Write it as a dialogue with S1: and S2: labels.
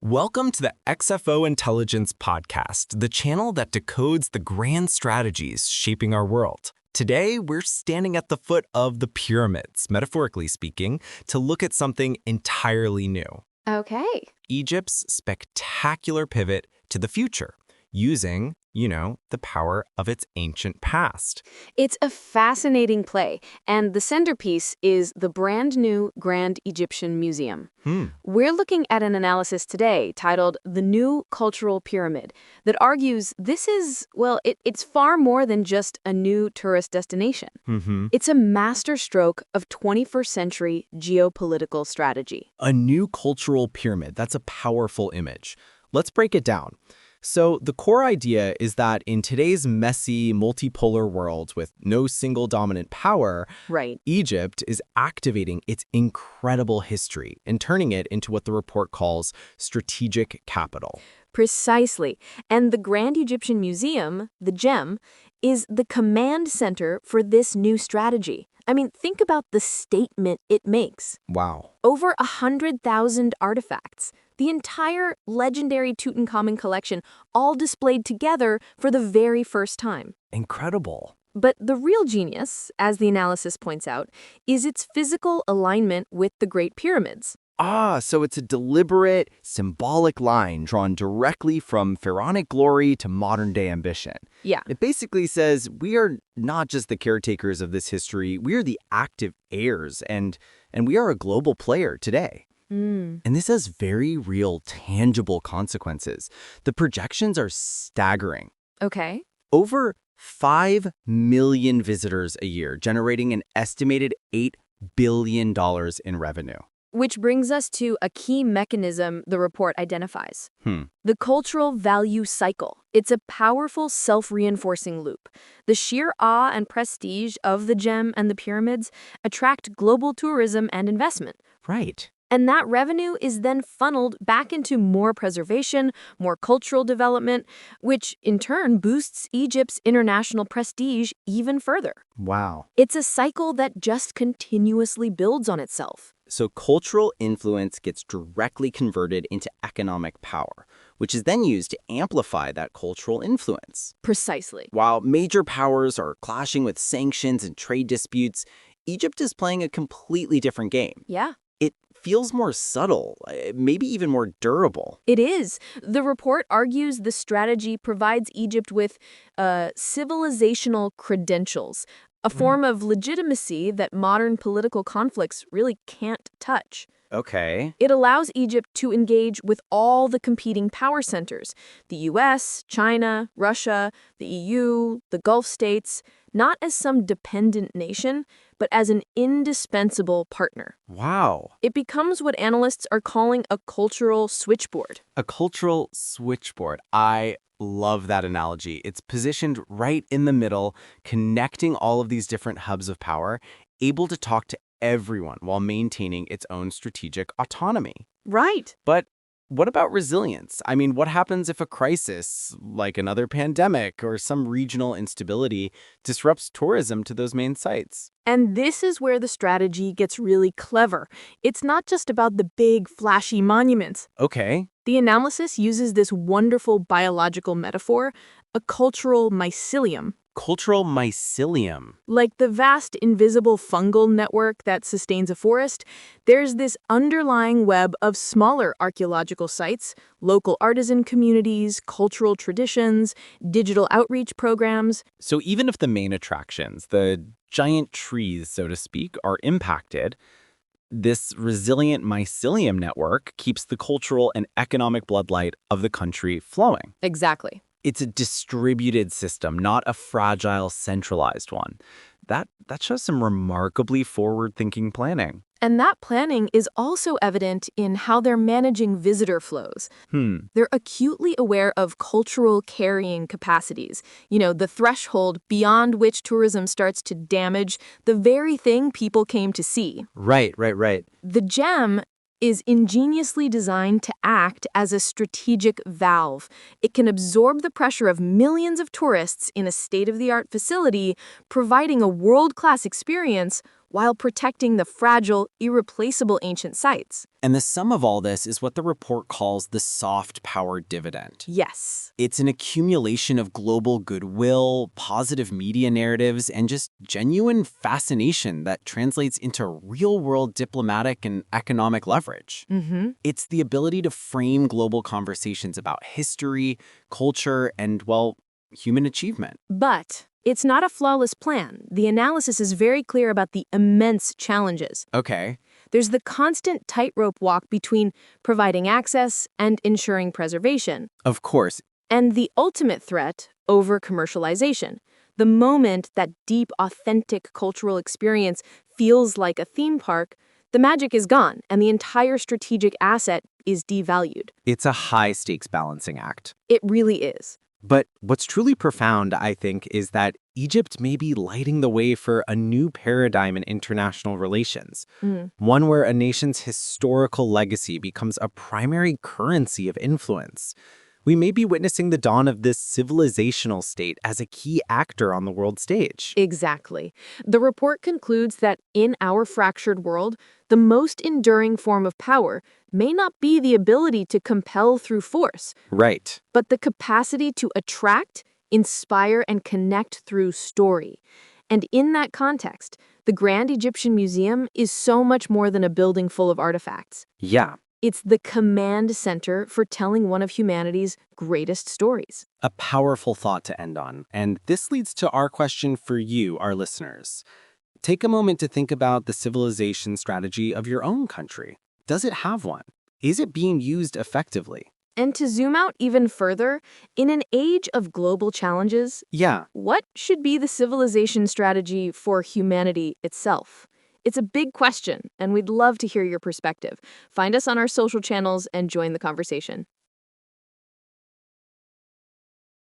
S1: Welcome to the XFO Intelligence podcast, the channel that decodes the grand strategies shaping our world. Today, we're standing at the foot of the pyramids, metaphorically speaking, to look at something entirely new.
S2: Okay.
S1: Egypt's spectacular pivot to the future, using, the power of its ancient past.
S2: It's a fascinating play, and the centerpiece is the brand new Grand Egyptian Museum. We're looking at an analysis today titled The New Cultural Pyramid that argues this is, it's far more than just a new tourist destination. It's a masterstroke of 21st century geopolitical strategy.
S1: A new cultural pyramid, that's a powerful image. Let's break it down. So the core idea is that in today's messy, multipolar world with no single dominant power,
S2: Right.
S1: Egypt is activating its incredible history and turning it into what the report calls strategic capital.
S2: Precisely. And the Grand Egyptian Museum, the GEM, is the command center for this new strategy. I mean, think about the statement it makes.
S1: Wow.
S2: Over 100,000 artifacts, the entire legendary Tutankhamun collection, all displayed together for the very first time.
S1: Incredible.
S2: But the real genius, as the analysis points out, is its physical alignment with the Great Pyramids.
S1: So it's a deliberate, symbolic line drawn directly from pharaonic glory to modern-day ambition.
S2: Yeah.
S1: It basically says we are not just the caretakers of this history, we are the active heirs, and we are a global player today. And this has very real, tangible consequences. The projections are staggering.
S2: Okay.
S1: Over 5 million visitors a year, generating an estimated $8 billion in revenue.
S2: Which brings us to a key mechanism the report identifies. The cultural value cycle. It's a powerful self-reinforcing loop. The sheer awe and prestige of the gem and the pyramids attract global tourism and investment.
S1: Right.
S2: And that revenue is then funneled back into more preservation, more cultural development, which in turn boosts Egypt's international prestige even further.
S1: Wow.
S2: It's a cycle that just continuously builds on itself.
S1: So cultural influence gets directly converted into economic power, which is then used to amplify that cultural influence.
S2: Precisely.
S1: While major powers are clashing with sanctions and trade disputes, Egypt is playing a completely different game.
S2: Yeah.
S1: It feels more subtle, maybe even more durable.
S2: It is. The report argues the strategy provides Egypt with civilizational credentials, a form of legitimacy that modern political conflicts really can't touch.
S1: Okay.
S2: It allows Egypt to engage with all the competing power centers, the US, China, Russia, the EU, the Gulf states, not as some dependent nation, but as an indispensable partner.
S1: Wow.
S2: It becomes what analysts are calling a cultural switchboard.
S1: A cultural switchboard. I love that analogy. It's positioned right in the middle, connecting all of these different hubs of power, able to talk to everyone while maintaining its own strategic autonomy.
S2: Right.
S1: But what about resilience? I mean, what happens if a crisis, like another pandemic or some regional instability, disrupts tourism to those main sites?
S2: And this is where the strategy gets really clever. It's not just about the big, flashy monuments.
S1: Okay.
S2: The analysis uses this wonderful biological metaphor, a cultural mycelium.
S1: Cultural mycelium.
S2: Like the vast invisible fungal network that sustains a forest, there's this underlying web of smaller archaeological sites, local artisan communities, cultural traditions, digital outreach programs.
S1: So even if the main attractions, the giant trees, so to speak, are impacted, this resilient mycelium network keeps the cultural and economic bloodlight of the country flowing.
S2: Exactly.
S1: It's a distributed system, not a fragile, centralized one. That shows some remarkably forward-thinking planning.
S2: And that planning is also evident in how they're managing visitor flows. They're acutely aware of cultural carrying capacities, the threshold beyond which tourism starts to damage the very thing people came to see.
S1: Right.
S2: The gem is ingeniously designed to act as a strategic valve. It can absorb the pressure of millions of tourists in a state-of-the-art facility, providing a world-class experience while protecting the fragile, irreplaceable ancient sites.
S1: And the sum of all this is what the report calls the soft power dividend.
S2: Yes.
S1: It's an accumulation of global goodwill, positive media narratives, and just genuine fascination that translates into real-world diplomatic and economic leverage. It's the ability to frame global conversations about history, culture, and, well, human achievement.
S2: But it's not a flawless plan. The analysis is very clear about the immense challenges.
S1: Okay.
S2: There's the constant tightrope walk between providing access and ensuring preservation.
S1: Of course.
S2: And the ultimate threat, over-commercialization. The moment that deep, authentic cultural experience feels like a theme park, the magic is gone and the entire strategic asset is devalued.
S1: It's a high-stakes balancing act.
S2: It really is.
S1: But what's truly profound, I think, is that Egypt may be lighting the way for a new paradigm in international relations, one where a nation's historical legacy becomes a primary currency of influence. We may be witnessing the dawn of this civilizational state as a key actor on the world stage.
S2: Exactly. The report concludes that in our fractured world, the most enduring form of power may not be the ability to compel through force,
S1: Right.
S2: but the capacity to attract, inspire, and connect through story. And in that context, the Grand Egyptian Museum is so much more than a building full of artifacts.
S1: Yeah.
S2: It's the command center for telling one of humanity's greatest stories.
S1: A powerful thought to end on. And this leads to our question for you, our listeners. Take a moment to think about the civilization strategy of your own country. Does it have one? Is it being used effectively?
S2: And to zoom out even further, in an age of global challenges,
S1: Yeah.
S2: what should be the civilization strategy for humanity itself? It's a big question, and we'd love to hear your perspective. Find us on our social channels and join the conversation.